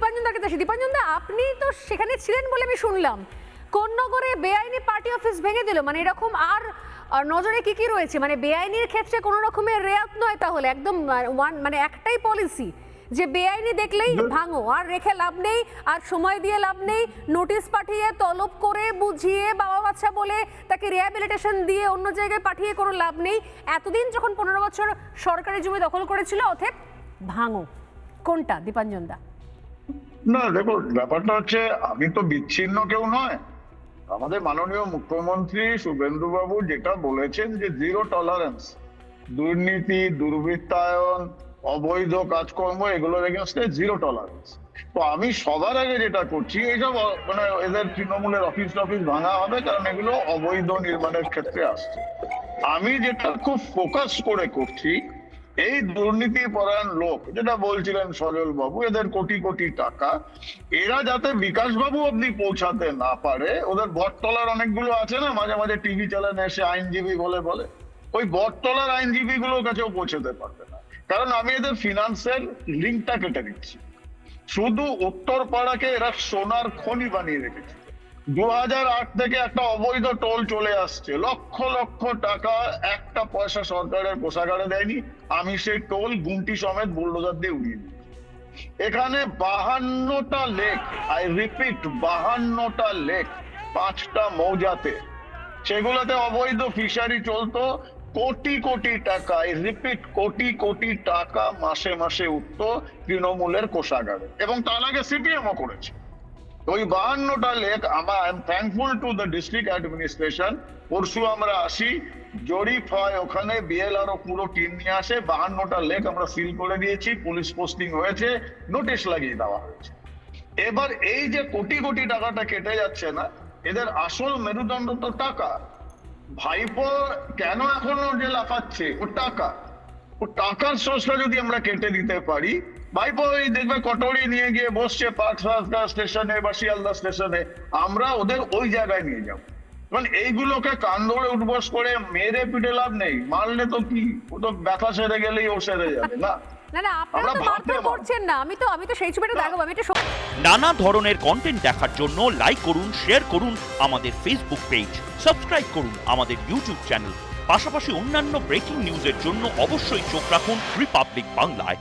দীপাঞ্জন দাকে চাচ্ছি। দীপাঞ্জন দা, আপনি তো সেখানে ছিলেন বলে আমি শুনলাম, কোন নগরে বেআইনি পার্টি অফিস ভেঙে দিল, মানে এরকম আর নজরে কি কি রয়েছে? মানে বেআইনির ক্ষেত্রে কোনো রকমের রেয়াত নয়, তাহলে একদম মানে একটাই পলিসি যে বেআইনি দেখলেই ভাঙো, আর রেখে লাভ নেই, আর সময় দিয়ে লাভ নেই, নোটিশ পাঠিয়ে তলব করে বুঝিয়ে বাবা বাচ্চা বলে তাকে রিহ্যাবিলিটেশন দিয়ে অন্য জায়গায় পাঠিয়ে কোনো লাভ নেই। এতদিন যখন 15 বছর সরকারি জমি দখল করেছিল, অতএব ভাঙো। কোনটা দীপাঞ্জন দা? না দেখো, ব্যাপারটা হচ্ছে আমি তো বিচ্ছিন্ন কেউ নয়। আমাদের মাননীয় মুখ্যমন্ত্রী শুভেন্দু বাবু যেটা বলেছেন যে জিরো টলারেন্স, দুর্নীতি, দুর্বৃত্তায়ন, অবৈধ কাজকর্ম, এগুলোর এগেনস্টে জিরো টলারেন্স। তো আমি সবার আগে যেটা করছি, এইসব মানে এদের তৃণমূলের অফিস টফিস ভাঙা হবে, কারণ এগুলো অবৈধ নির্মাণের ক্ষেত্রে আসছে। আমি যেটা খুব ফোকাস করে করছি, এই দুর্নীতি পরায়ণ লোক যেটা বলছিলেন সজল বাবু, এদের কোটি কোটি টাকা এরা যাতে বিকাশ বাবু অব্দি পৌঁছাতে না পারে। ওদের বটতলার অনেকগুলো আছে না, মাঝে মাঝে টিভি চ্যানেলে এসে আইনজীবী বলে বলে, ওই বটতলার আইনজীবী গুলোর কাছেও পৌঁছাতে পারবে না, কারণ আমি এদের ফিনান্সের লিঙ্কটা কেটে দিচ্ছি। শুধু উত্তরপাড়াকে এরা সোনার খনি বানিয়ে রেখেছে। 2008 থেকে একটা অবৈধ টোল চলে আসছে, লক্ষ লক্ষ টাকা, একটা পয়সা সরকারের কোষাগারে দেয়নি। আমি সেই টোল গুমটি সমেত বুলডোজার দিয়ে উড়িয়ে দিই। এখানে 52টা লেক, আই রিপিট 52টা লেক, 5টা মৌজাতে, সেগুলোতে অবৈধ ফিশারি চলতো। কোটি কোটি টাকা, আই রিপিট কোটি কোটি টাকা মাসে মাসে উঠতো তৃণমূলের কোষাগারে, এবং তার আগে সিপিএমও করেছে। ওই 52টা lake, I am thankful to the district administration. পরশু আমরা আসি, জরিপ হয় ওখানে, বিএলআরও পুরো টিম নিয়ে আসে, 52টা লেক আমরা সিল করে দিয়েছি, পুলিশ পোস্টিং হয়েছে, নোটিশ লাগিয়ে দেওয়া হয়েছে। এবার এই যে কোটি কোটি টাকাটা কেটে যাচ্ছে না, এদের আসল মেরুদণ্ড তো টাকা। ভাইপো কেন এখনো যে লাফাচ্ছে, ও টাকা, ও টাকার সোর্সটা যদি আমরা কেটে দিতে পারি, ভাইপো এই দেখবে কটোরি নিয়ে গিয়ে বসছে পাঁচরাস্তা স্টেশনে বা শিয়ালদা স্টেশনে, আমরা ওদের ওই জায়গায় নিয়ে যাবো। কারণ এইগুলোকে কান ধরে উঠবস করে মেরে পিটে লাভ নেই, মারলে তো কি, ও তো ব্যথা সেরে গেলেই ও সেরে যাবে না। না না, আপনারা তো মারধর করছেন না, আমি তো সেই ছবিটা দেখাবো। আমি এটা নানা ধরনের কন্টেন্ট দেখার জন্য লাইক করুন, শেয়ার করুন আমাদের ফেসবুক পেজ, সাবস্ক্রাইব করুন আমাদের ইউটিউব চ্যানেল। পাশাপাশি অন্যান্য ব্রেকিং নিউজের জন্য অবশ্যই চোখ রাখুন রিপাবলিক বাংলায়।